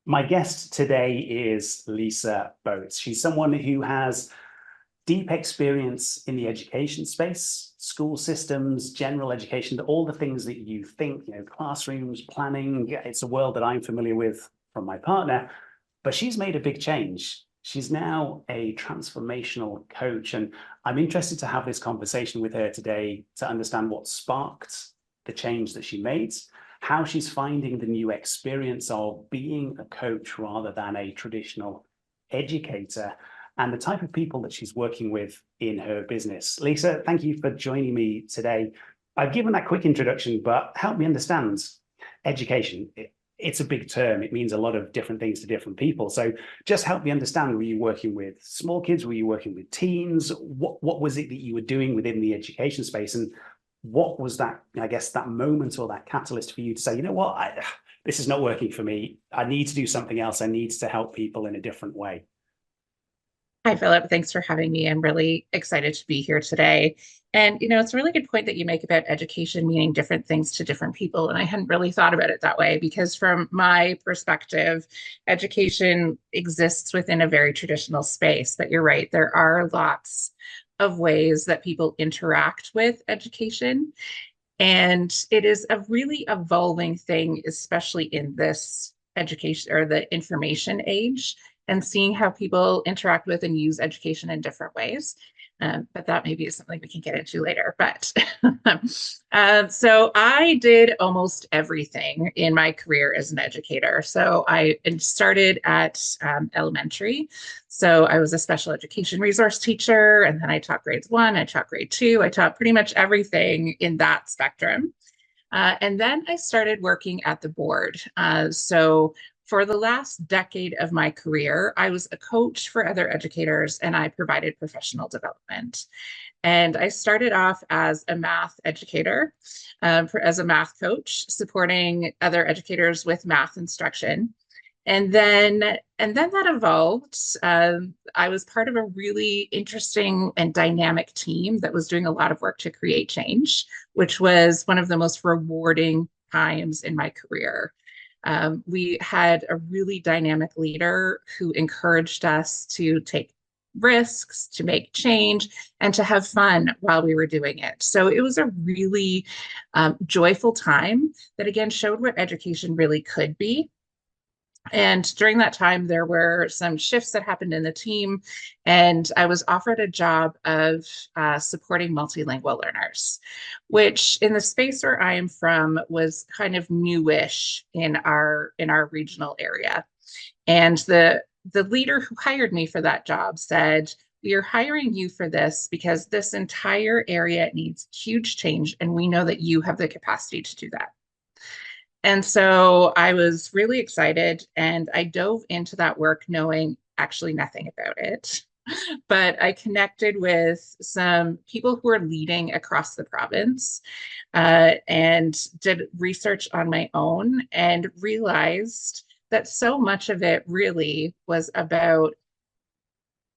My guest today is Lisa Boate. She's someone who has deep experience in the education space, school systems, general education, all the things that you think, classrooms, planning. Yeah, it's a world that I'm familiar with from my partner, but she's made a big change. She's now a transformational coach, and I'm interested to have this conversation with her today to understand what sparked the change that she made, how she's finding the new experience of being a coach rather than a traditional educator, and the type of people that she's working with in her business. Lisa, thank you for joining me today. I've given that quick introduction, but help me understand education. It's a big term. It means a lot of different things to different people. So just help me understand, were you working with small kids? Were you working with teens? What was it that you were doing within the education space? And what was that, I guess, that moment or that catalyst for you to say, you know what, this is not working for me. I need to do something else. I need to help people in a different way. Hi, Philip. Thanks for having me. I'm really excited to be here today. And, it's a really good point that you make about education meaning different things to different people. And I hadn't really thought about it that way because, from my perspective, education exists within a very traditional space. But you're right, there are lots of ways that people interact with education. And it is a really evolving thing, especially in this education or the information age, and seeing how people interact with and use education in different ways. But that maybe is something we can get into later. But so I did almost everything in my career as an educator. So I started at elementary. So I was a special education resource teacher, and then I taught grades 1, I taught grade 2, I taught pretty much everything in that spectrum. And then I started working at the board. So for the last decade of my career, I was a coach for other educators and I provided professional development. And I started off as a math educator, as a math coach, supporting other educators with math instruction. And then that evolved. I was part of a really interesting and dynamic team that was doing a lot of work to create change, which was one of the most rewarding times in my career. We had a really dynamic leader who encouraged us to take risks, to make change, and to have fun while we were doing it. So it was a really joyful time that, again, showed what education really could be. And during that time, there were some shifts that happened in the team, and I was offered a job of supporting multilingual learners, which in the space where I am from was kind of newish in our regional area. And the leader who hired me for that job said, "We are hiring you for this because this entire area needs huge change, and we know that you have the capacity to do that." And so I was really excited and I dove into that work knowing actually nothing about it. But I connected with some people who are leading across the province and did research on my own and realized that so much of it really was about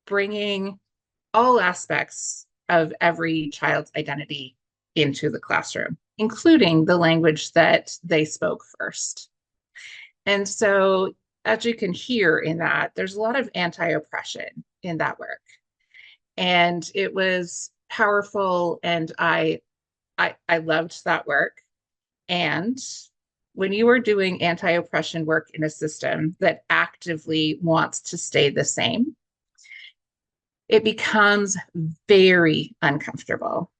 bringing all aspects of every child's identity into the classroom, including the language that they spoke first. And so, as you can hear in that, there's a lot of anti-oppression in that work. And it was powerful, and I loved that work. And when you are doing anti-oppression work in a system that actively wants to stay the same, it becomes very uncomfortable.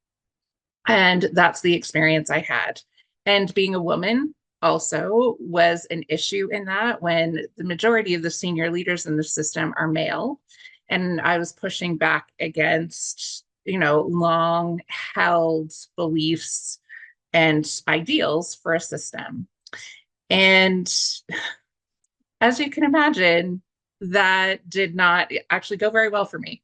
And that's the experience I had. And being a woman also was an issue in that, when the majority of the senior leaders in the system are male. And I was pushing back against, long held beliefs and ideals for a system. And as you can imagine, that did not actually go very well for me.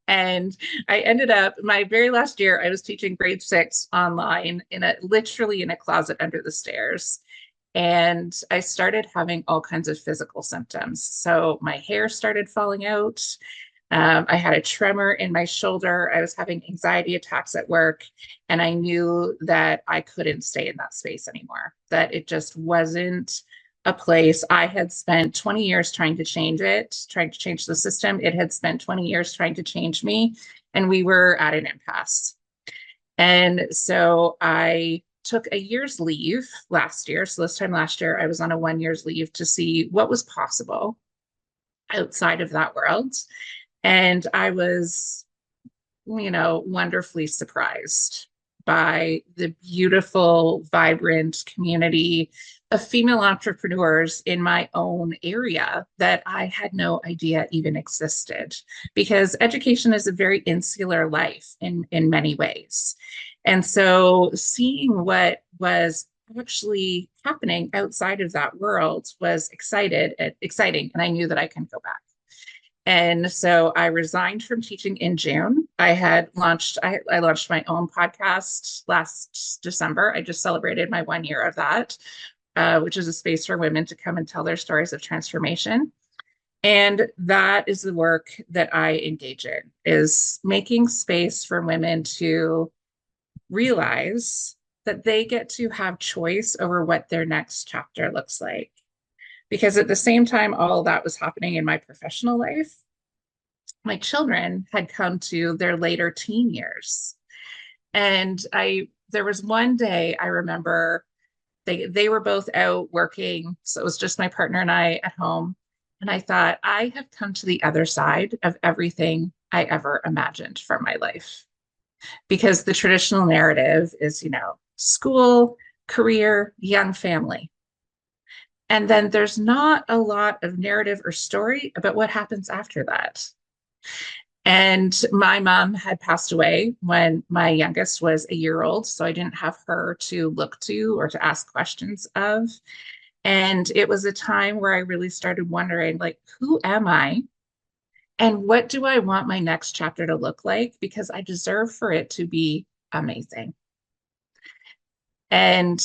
And I ended up, my very last year, I was teaching grade 6 online literally in a closet under the stairs. And I started having all kinds of physical symptoms. So my hair started falling out. I had a tremor in my shoulder. I was having anxiety attacks at work. And I knew that I couldn't stay in that space anymore, that it just wasn't a place. I had spent 20 years trying to change it, trying to change the system. It had spent 20 years trying to change me, and we were at an impasse. And so I took a year's leave last year. So this time last year, I was on a 1 year's leave to see what was possible outside of that world. And I was, wonderfully surprised by the beautiful, vibrant community of female entrepreneurs in my own area that I had no idea even existed. Because education is a very insular life in many ways. And so seeing what was actually happening outside of that world was exciting. And I knew that I can go back. And so I resigned from teaching in June. I launched my own podcast last December. I just celebrated my 1 year of that, which is a space for women to come and tell their stories of transformation. And that is the work that I engage in, is making space for women to realize that they get to have choice over what their next chapter looks like. Because at the same time, all that was happening in my professional life, my children had come to their later teen years. And there was one day I remember they were both out working. So it was just my partner and I at home. And I thought, I have come to the other side of everything I ever imagined for my life. Because the traditional narrative is, school, career, young family. And then there's not a lot of narrative or story about what happens after that. And my mom had passed away when my youngest was a year old, so I didn't have her to look to or to ask questions of. And it was a time where I really started wondering, like, who am I? And what do I want my next chapter to look like? Because I deserve for it to be amazing. And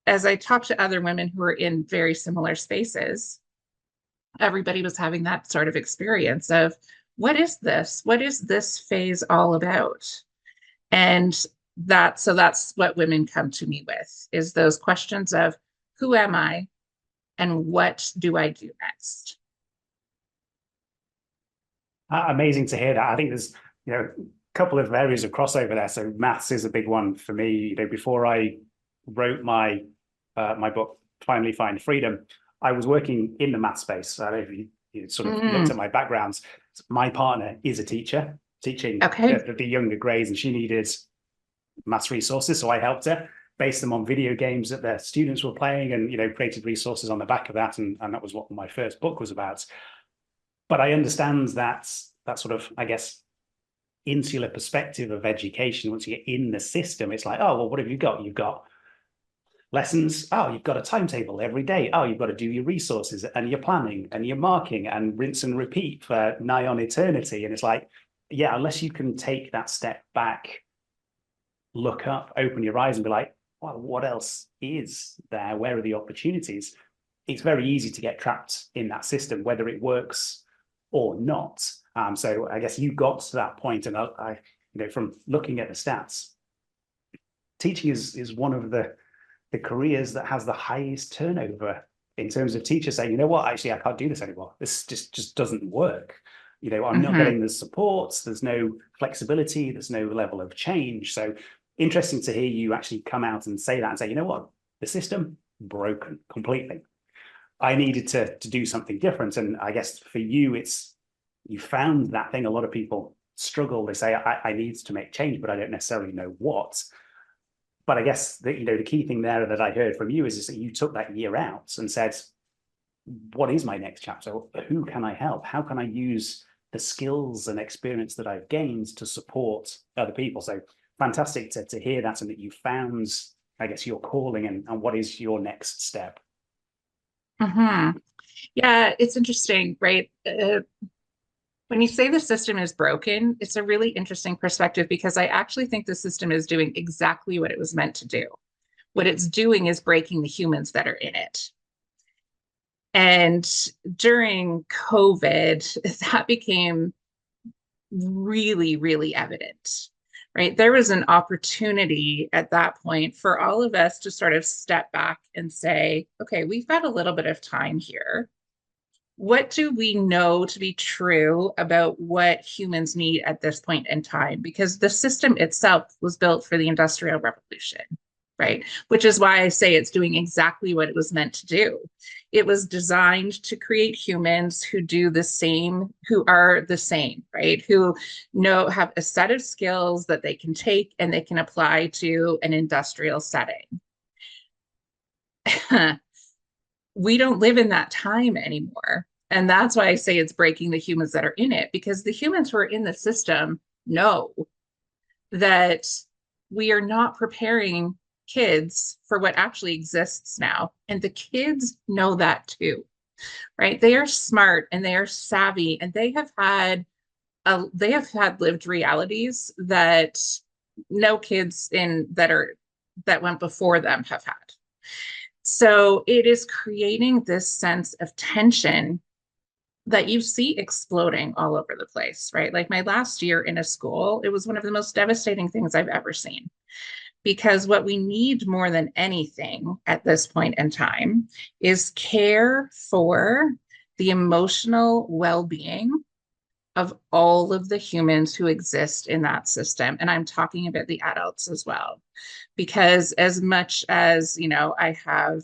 as I talked to other women who were in very similar spaces, everybody was having that sort of experience of, what is this? What is this phase all about? And that's what women come to me with, is those questions of, who am I and what do I do next? Amazing to hear that. I think there's, a couple of areas of crossover there. So maths is a big one for me. Before I wrote my book, Finally Find Freedom, I was working in the math space. I don't know if you sort of looked at my backgrounds. My partner is a teacher teaching the younger grades, and she needed maths resources. So I helped her, based them on video games that their students were playing, and created resources on the back of that. And that was what my first book was about. But I understand that sort of, I guess, insular perspective of education. Once you get in the system, it's like, oh, well, what have you got? You've got lessons. Oh, you've got a timetable every day. Oh, you've got to do your resources and your planning and your marking and rinse and repeat for nigh on eternity. And it's like, yeah, unless you can take that step back, look up, open your eyes and be like, well, what else is there? Where are the opportunities? It's very easy to get trapped in that system, whether it works or not. So I guess you got to that point, and I from looking at the stats, teaching is one of the careers that has the highest turnover in terms of teachers saying, you know what, actually, I can't do this anymore. This just doesn't work. I'm not getting the support. There's no flexibility. There's no level of change. So interesting to hear you actually come out and say that and say, you know what, the system broken completely. I needed to do something different. And I guess for you, you found that thing. A lot of people struggle. They say, I need to make change, but I don't necessarily know what. But I guess the key thing there that I heard from you is that you took that year out and said, what is my next chapter? Who can I help? How can I use the skills and experience that I've gained to support other people? So fantastic to hear that, and that you found, I guess, your calling and what is your next step. Yeah, it's interesting, right? When you say the system is broken, it's a really interesting perspective, because I actually think the system is doing exactly what it was meant to do. What it's doing is breaking the humans that are in it. And during COVID, that became really, really evident, right? There was an opportunity at that point for all of us to sort of step back and say, okay, we've got a little bit of time here. What do we know to be true about what humans need at this point in time? Because the system itself was built for the Industrial Revolution, right? Which is why I say it's doing exactly what it was meant to do. It was designed to create humans who do the same, who are the same, right? Who know, have a set of skills that they can take and they can apply to an industrial setting. We don't live in that time anymore. And that's why I say it's breaking the humans that are in it, because the humans who are in the system know that we are not preparing kids for what actually exists now. And the kids know that too, right? They are smart and they are savvy and they have had lived realities that no kids that went before them have had. So it is creating this sense of tension that you see exploding all over the place, right? Like my last year in a school, it was one of the most devastating things I've ever seen. Because what we need more than anything at this point in time is care for the emotional well-being of all of the humans who exist in that system. And I'm talking about the adults as well. Because as much as, I have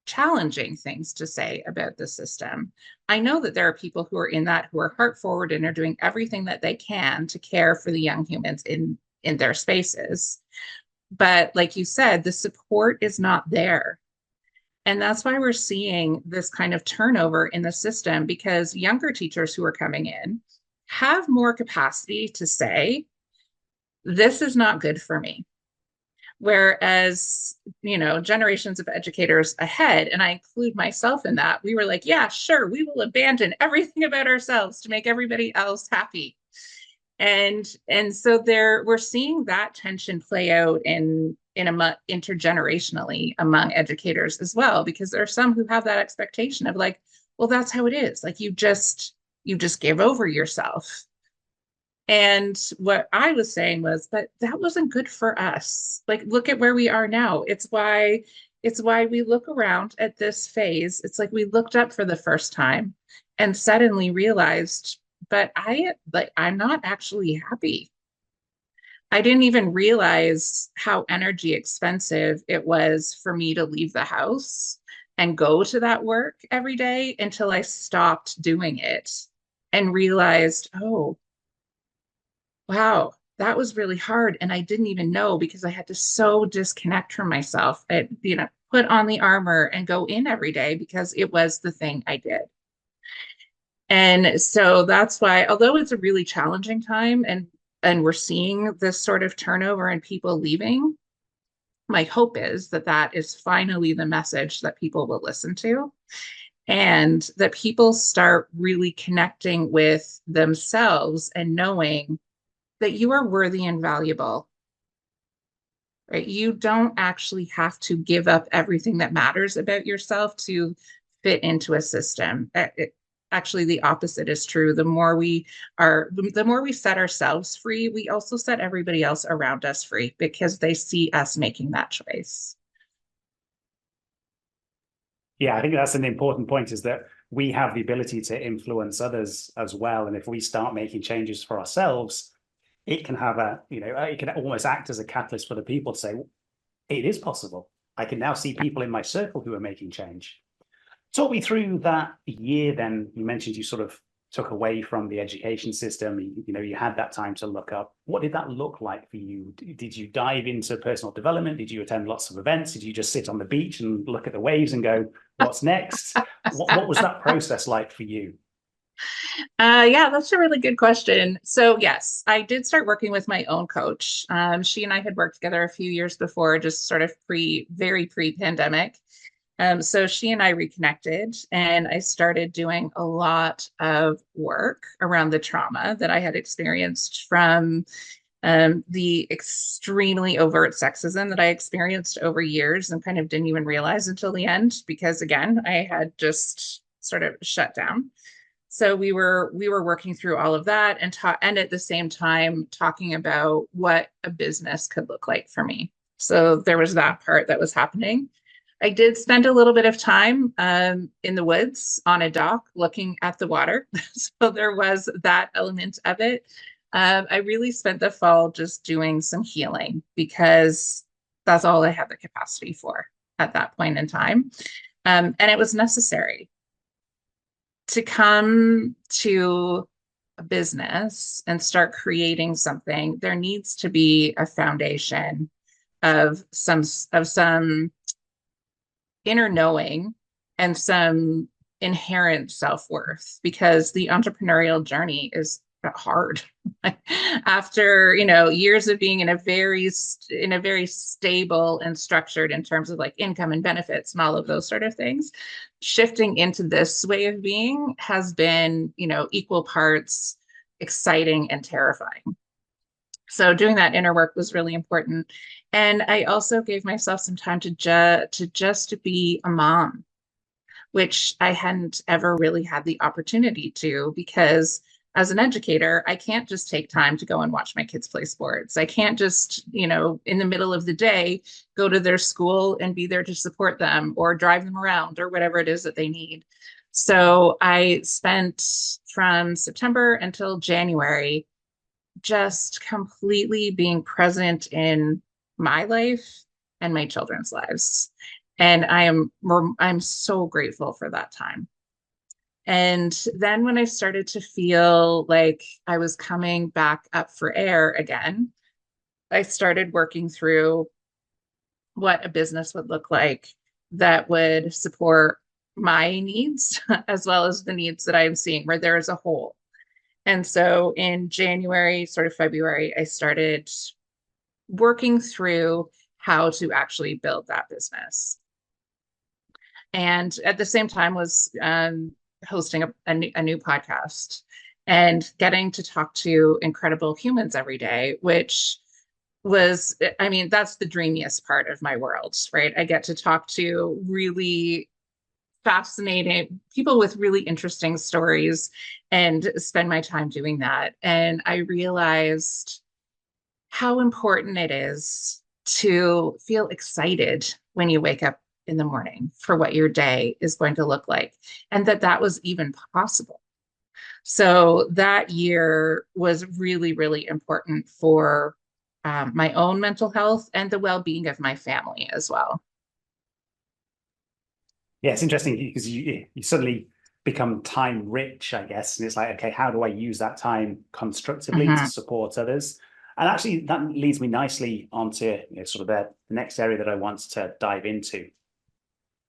challenging things to say about the system, I know that there are people who are in that who are heart forward and are doing everything that they can to care for the young humans in their spaces. But like you said, the support is not there. And that's why we're seeing this kind of turnover in the system, because younger teachers who are coming in have more capacity to say, this is not good for me. Whereas, generations of educators ahead, and I include myself in that, we were like, yeah, sure, we will abandon everything about ourselves to make everybody else happy. And so we're seeing that tension play out intergenerationally among educators as well, because there are some who have that expectation of like, well, that's how it is. Like you just give over yourself. And what I was saying was, but that wasn't good for us. Like, look at where we are now. It's why we look around at this phase. It's like we looked up for the first time and suddenly realized, but I'm not actually happy. I didn't even realize how energy expensive it was for me to leave the house and go to that work every day until I stopped doing it and realized, oh, wow, that was really hard. And I didn't even know, because I had to so disconnect from myself and, put on the armor and go in every day because it was the thing I did. And so that's why, although it's a really challenging time and we're seeing this sort of turnover and people leaving, my hope is that that is finally the message that people will listen to, and that people start really connecting with themselves and knowing that you are worthy and valuable, right? You don't actually have to give up everything that matters about yourself to fit into a system. Actually, the opposite is true. The more we set ourselves free, we also set everybody else around us free, because they see us making that choice. Yeah, I think that's an important point, is that we have the ability to influence others as well. And if we start making changes for ourselves, it can have it can almost act as a catalyst for the people to say, it is possible. I can now see people in my circle who are making change. Talk me through that year then. You mentioned you sort of took away from the education system. You had that time to look up. What did that look like for you? Did you dive into personal development? Did you attend lots of events? Did you just sit on the beach and look at the waves and go, what's next? What was that process like for you? Yeah, that's a really good question. So yes, I did start working with my own coach. She and I had worked together a few years before, just sort of very pre-pandemic. So she and I reconnected, and I started doing a lot of work around the trauma that I had experienced from the extremely overt sexism that I experienced over years and kind of didn't even realize until the end, because again, I had just sort of shut down. So we were working through all of that and at the same time talking about what a business could look like for me. So there was that part that was happening. I did spend a little bit of time in the woods on a dock looking at the water. So there was that element of it. I really spent the fall just doing some healing because that's all I had the capacity for at that point in time. And it was necessary to come to a business and start creating something. There needs to be a foundation of some inner knowing and some inherent self-worth because the entrepreneurial journey is hard. After, years of being in a very stable and structured in terms of like income and benefits and all of those sort of things, shifting into this way of being has been, equal parts exciting and terrifying. So doing that inner work was really important. And I also gave myself some time to just be a mom, which I hadn't ever really had the opportunity to because as an educator, I can't just take time to go and watch my kids play sports. I can't just, in the middle of the day, go to their school and be there to support them or drive them around or whatever it is that they need. So I spent from September until January just completely being present in my life and my children's lives. And I'm so grateful for that time. And then when I started to feel like I was coming back up for air again, I started working through what a business would look like that would support my needs as well as the needs that I'm seeing where there is a hole. And so in January, sort of February, I started working through how to actually build that business. And at the same time was hosting a new podcast and getting to talk to incredible humans every day, which was, I mean, that's the dreamiest part of my world, right? I get to talk to really fascinating people with really interesting stories and spend my time doing that. And I realized how important it is to feel excited when you wake up in the morning for what your day is going to look like, and that was even possible. So that year was really, really important for my own mental health and the well-being of my family as well. Yeah, it's interesting because you suddenly become time rich, I guess. And it's like, okay, how do I use that time constructively to Mhm. support others? And actually, that leads me nicely onto sort of the next area that I want to dive into.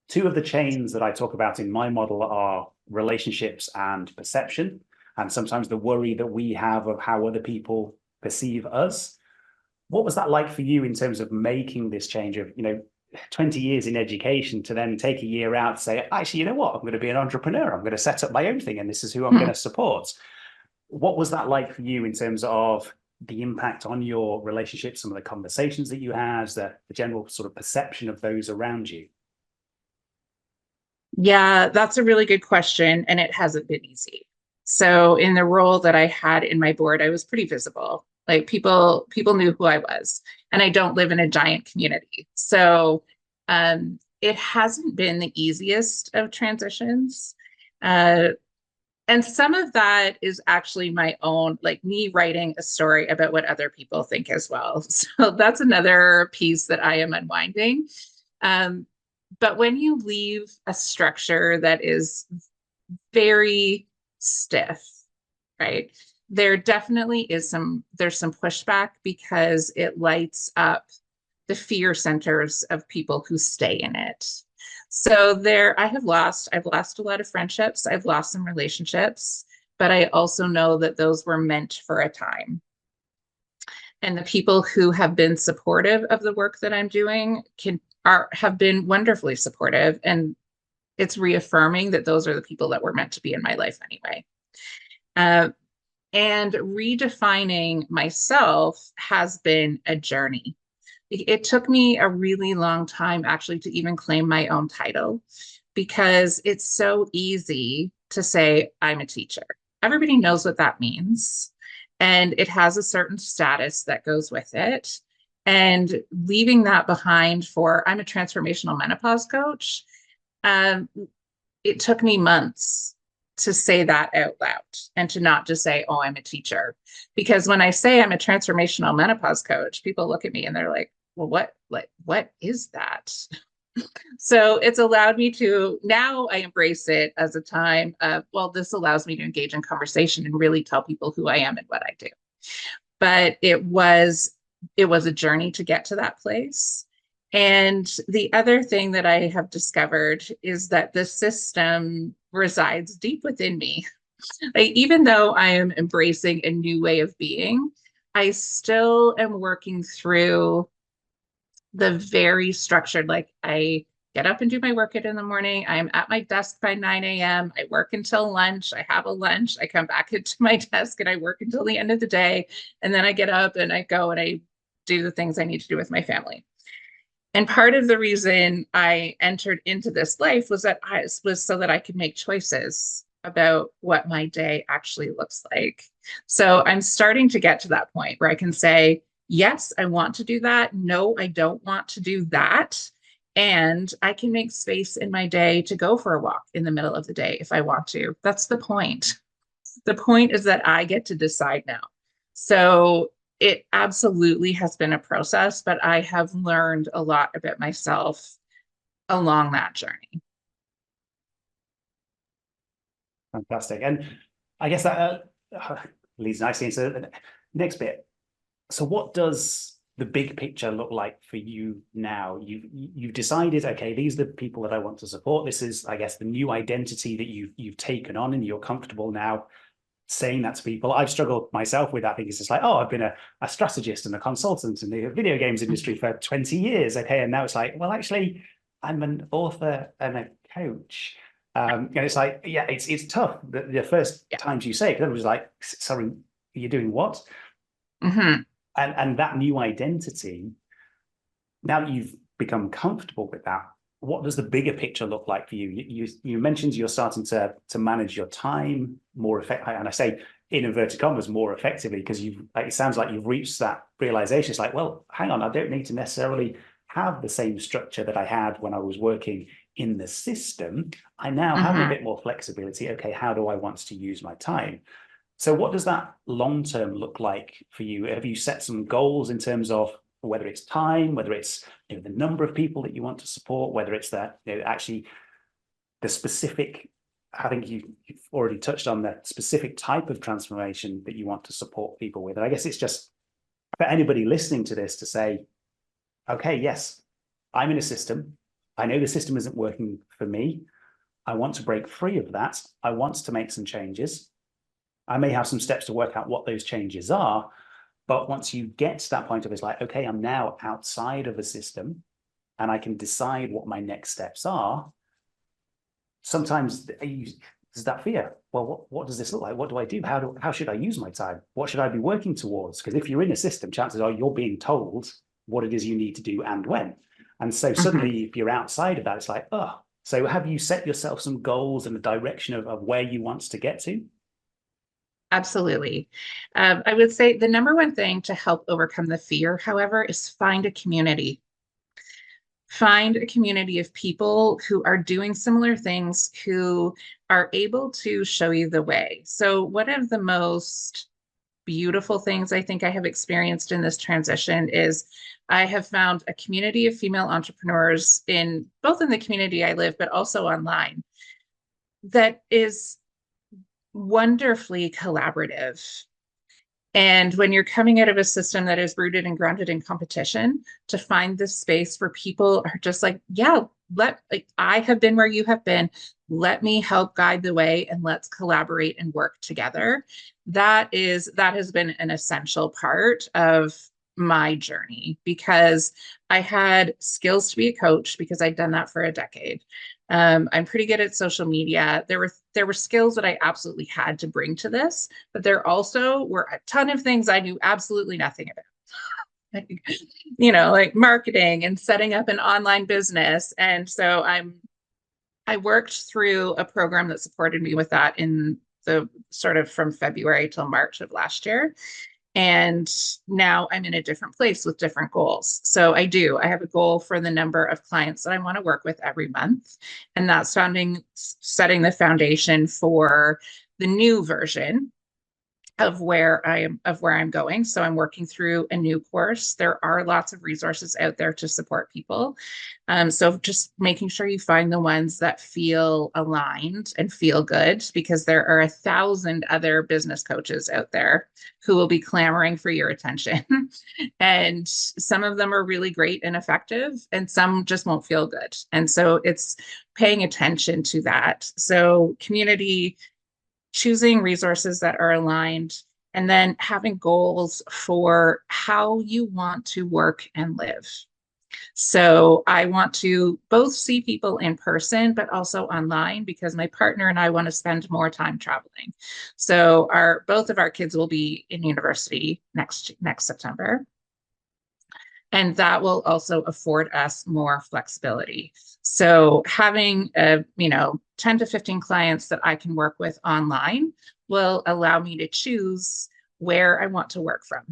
Two of the chains that I talk about in my model are relationships and perception, and sometimes the worry that we have of how other people perceive us. What was that like for you in terms of making this change of, 20 years in education to then take a year out to say, actually, you know what, I'm going to be an entrepreneur. I'm going to set up my own thing and this is who I'm going to support. What was that like for you in terms of the impact on your relationship, some of the conversations that you had, the general sort of perception of those around you? Yeah, that's a really good question, and it hasn't been easy. So in the role that I had in my board, I was pretty visible. Like people knew who I was, and I don't live in a giant community. So it hasn't been the easiest of transitions. Uh, and some of that is actually my own, like me writing a story about what other people think as well. So that's another piece that I am unwinding. Um, but when you leave a structure that is very stiff, right? There's some pushback because it lights up the fear centers of people who stay in it. So I've lost a lot of friendships, I've lost some relationships, but I also know that those were meant for a time. And the people who have been supportive of the work that I'm doing have been wonderfully supportive, and it's reaffirming that those are the people that were meant to be in my life anyway. Uh, and redefining myself has been a journey. It took me a really long time actually to even claim my own title because it's so easy to say, I'm a teacher. Everybody knows what that means. And it has a certain status that goes with it. And leaving that behind for, I'm a transformational menopause coach, um, it took me months to say that out loud and to not just say, oh, I'm a teacher. Because when I say I'm a transformational menopause coach, people look at me and they're like, well, what is that? So it's allowed me to, now I embrace it as a time of, well, this allows me to engage in conversation and really tell people who I am and what I do. But it was a journey to get to that place. And the other thing that I have discovered is that the system resides deep within me. Like, even though I am embracing a new way of being, I still am working through the very structured, like I get up and do my workout in the morning. I'm at my desk by 9 a.m. I work until lunch. I have a lunch. I come back into my desk and I work until the end of the day. And then I get up and I go and I do the things I need to do with my family. And part of the reason I entered into this life was so that I could make choices about what my day actually looks like. So I'm starting to get to that point where I can say, yes, I want to do that. No, I don't want to do that. And I can make space in my day to go for a walk in the middle of the day if I want to. That's the point. The point is that I get to decide now. So it absolutely has been a process, but I have learned a lot about myself along that journey. Fantastic. And I guess that leads nicely into the next bit. So what does the big picture look like for you now? You've decided, okay, these are the people that I want to support. This is, I guess, the new identity that you've taken on, and you're comfortable now saying that to people. I've struggled myself with that, because it's like, oh, I've been a strategist and a consultant in the video games industry for 20 years. Okay. And now it's like, well, actually, I'm an author and a coach. And it's like, yeah, it's tough. The first times you say it, because everyone's like, sorry, you're doing what? Mm-hmm. And that new identity, now that you've become comfortable with that, what does the bigger picture look like for you? You mentioned you're starting to manage your time more effectively, and I say in inverted commas more effectively, because it sounds like you've reached that realization. It's like, well, hang on, I don't need to necessarily have the same structure that I had when I was working in the system. I now have a bit more flexibility. Okay, how do I want to use my time? So what does that long term look like for you? Have you set some goals in terms of whether it's time, whether it's the number of people that you want to support, whether it's that actually the specific, I think you've already touched on the specific type of transformation that you want to support people with. And I guess it's just for anybody listening to this to say, okay, yes, I'm in a system. I know the system isn't working for me. I want to break free of that. I want to make some changes. I may have some steps to work out what those changes are. But once you get to that point of it's like, okay, I'm now outside of a system and I can decide what my next steps are. Sometimes there's that fear. Well, what does this look like? What do I do? How should I use my time? What should I be working towards? Because if you're in a system, chances are you're being told what it is you need to do and when. And so suddenly, if you're outside of that, it's like, oh. So have you set yourself some goals and a direction of where you want to get to? Absolutely. I would say the number one thing to help overcome the fear, however, is find a community. Find a community of people who are doing similar things, who are able to show you the way. So one of the most beautiful things I think I have experienced in this transition is I have found a community of female entrepreneurs in both in the community I live, but also online, that is wonderfully collaborative. And when you're coming out of a system that is rooted and grounded in competition, to find this space where people are just like, yeah, I have been where you have been. Let me help guide the way and let's collaborate and work together. That has been an essential part of my journey, because I had skills to be a coach because I'd done that for a decade. I'm pretty good at social media. There were skills that I absolutely had to bring to this, but there also were a ton of things I knew absolutely nothing about. Like marketing and setting up an online business. And so I worked through a program that supported me with that in the sort of from February till March of last year. And now I'm in a different place with different goals. So I have a goal for the number of clients that I want to work with every month. And that's setting the foundation for the new version of where I'm going. So I'm working through a new course. There are lots of resources out there to support people. So just making sure you find the ones that feel aligned and feel good, because there are 1,000 other business coaches out there who will be clamoring for your attention. And some of them are really great and effective, and some just won't feel good. And so it's paying attention to that. So community, choosing resources that are aligned, and then having goals for how you want to work and live. So I want to both see people in person, but also online, because my partner and I want to spend more time traveling. So both of our kids will be in university next September. And that will also afford us more flexibility. So having 10 to 15 clients that I can work with online will allow me to choose where I want to work from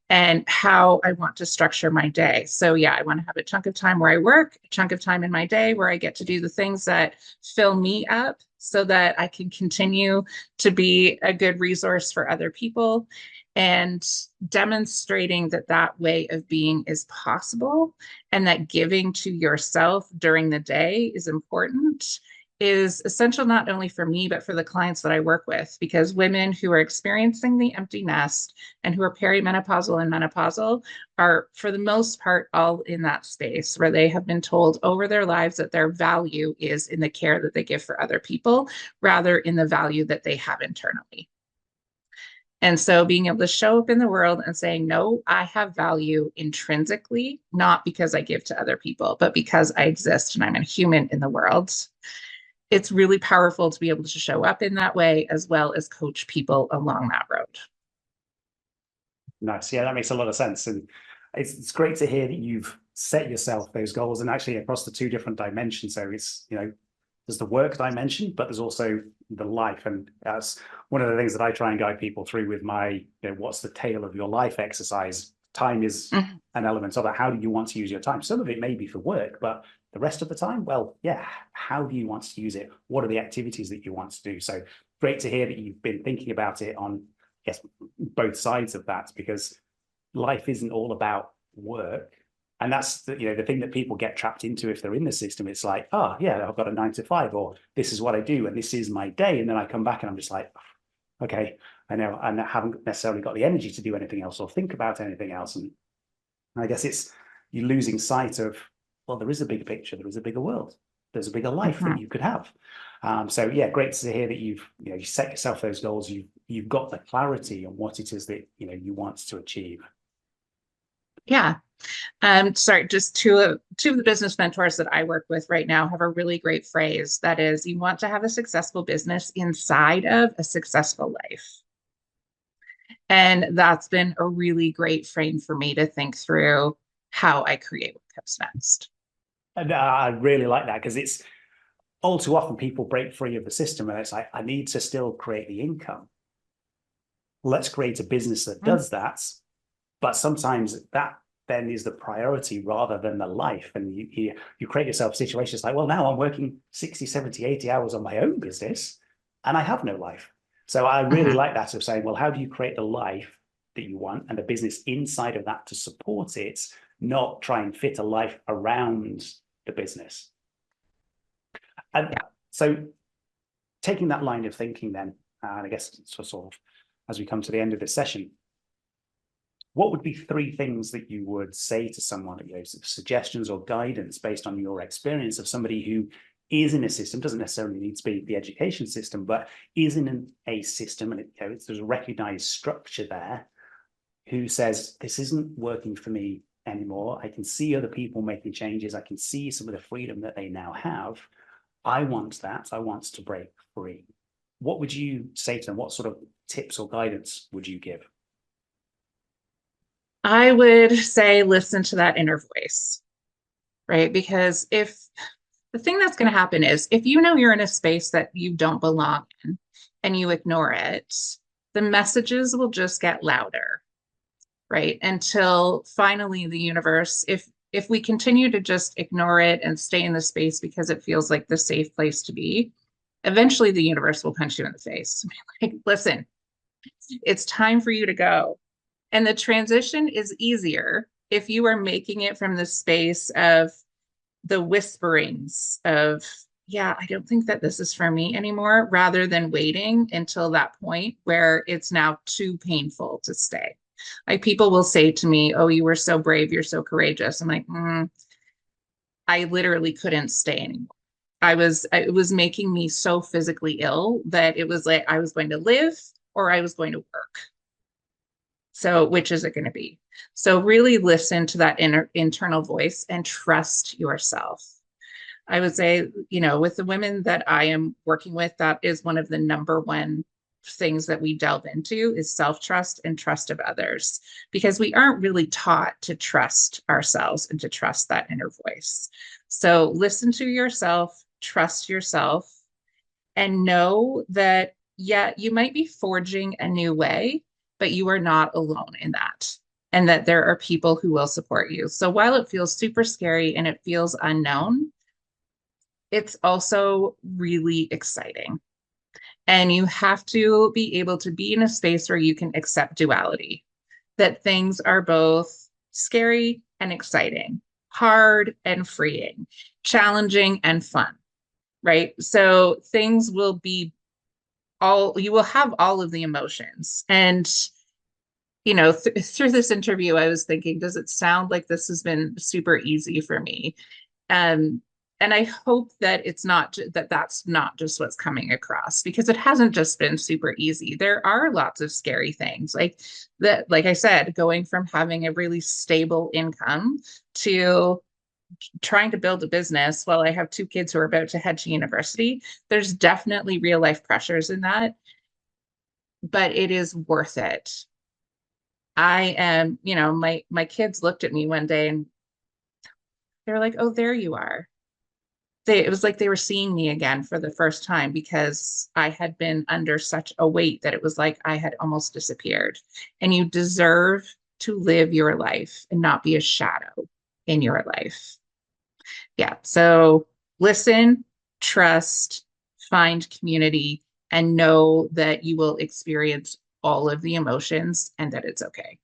and how I want to structure my day. So yeah, I want to have a chunk of time where I work, a chunk of time in my day where I get to do the things that fill me up so that I can continue to be a good resource for other people, and demonstrating that that way of being is possible, and that giving to yourself during the day is important, is essential not only for me, but for the clients that I work with, because women who are experiencing the empty nest and who are perimenopausal and menopausal are, for the most part, all in that space where they have been told over their lives that their value is in the care that they give for other people, rather in the value that they have internally. And so being able to show up in the world and saying, no, I have value intrinsically, not because I give to other people, but because I exist and I'm a human in the world. It's really powerful to be able to show up in that way, as well as coach people along that road. Nice. Yeah, that makes a lot of sense. And it's great to hear that you've set yourself those goals, and actually across the two different dimensions. So it's, there's the work dimension, but there's also the life. And that's one of the things that I try and guide people through with my, what's the tale of your life exercise. Time is an element of it. How do you want to use your time? Some of it may be for work, but the rest of the time, well, yeah, how do you want to use it? What are the activities that you want to do? So great to hear that you've been thinking about it on, yes, both sides of that, because life isn't all about work. And that's the thing that people get trapped into if they're in the system. It's like, oh yeah, I've got a 9 to 5, or this is what I do, and this is my day. And then I come back and I'm just like, okay, I know, and I haven't necessarily got the energy to do anything else or think about anything else. And I guess it's you're losing sight of, well, there is a bigger picture, there is a bigger world, there's a bigger life that you could have. So yeah, great to hear that you set yourself those goals. You've got the clarity on what it is that you want to achieve. Yeah. Sorry, just two of the business mentors that I work with right now have a really great phrase that is, you want to have a successful business inside of a successful life. And that's been a really great frame for me to think through how I create what comes next. And I really like that, because it's all too often people break free of the system and it's like, I need to still create the income. Let's create a business that does that. But sometimes that then is the priority rather than the life. And you create yourself situations like, well, now I'm working 60, 70, 80 hours on my own business and I have no life. So I really like that, of saying, well, how do you create the life that you want and a business inside of that to support it, not try and fit a life around the business. And so taking that line of thinking then, and I guess sort of as we come to the end of this session, what would be 3 things that you would say to someone, suggestions or guidance based on your experience of somebody who is in a system, doesn't necessarily need to be the education system, but is in a system, and there's a recognized structure there, who says, this isn't working for me anymore. I can see other people making changes. I can see some of the freedom that they now have. I want that. I want to break free. What would you say to them? What sort of tips or guidance would you give? I would say listen to that inner voice, right? Because if The thing that's going to happen is if you know you're in a space that you don't belong in and you ignore it, the messages will just get louder, right? Until finally the universe, if we continue to just ignore it and stay in the space because it feels like the safe place to be, eventually the universe will punch you in the face. Like, listen, it's time for you to go. And the transition is easier if you are making it from the space of the whisperings of, yeah, I don't think that this is for me anymore, rather than waiting until that point where it's now too painful to stay. Like people will say to me, oh, you were so brave, you're so courageous. I'm like, I literally couldn't stay anymore. It was making me so physically ill that it was like I was going to live or I was going to work. So which is it going to be? So really listen to that internal voice and trust yourself. I would say, with the women that I am working with, that is one of the number one things that we delve into is self-trust and trust of others, because we aren't really taught to trust ourselves and to trust that inner voice. So listen to yourself, trust yourself, and know that, yeah, you might be forging a new way, but you are not alone in that. And that there are people who will support you. So while it feels super scary and it feels unknown, it's also really exciting. And you have to be able to be in a space where you can accept duality, that things are both scary and exciting, hard and freeing, challenging and fun, right? So things will be you will have all of the emotions. And, through this interview, I was thinking, does it sound like this has been super easy for me? Um, and I hope that that's not just what's coming across, because it hasn't just been super easy. There are lots of scary things like that. Like I said, going from having a really stable income to trying to build a business while I have two kids who are about to head to university. There's definitely real life pressures in that, but it is worth it. I am, my kids looked at me one day and they were like, "Oh, there you are." It was like they were seeing me again for the first time, because I had been under such a weight that it was like I had almost disappeared. And you deserve to live your life and not be a shadow in your life. Yeah. So listen, trust, find community, and know that you will experience all of the emotions and that it's okay.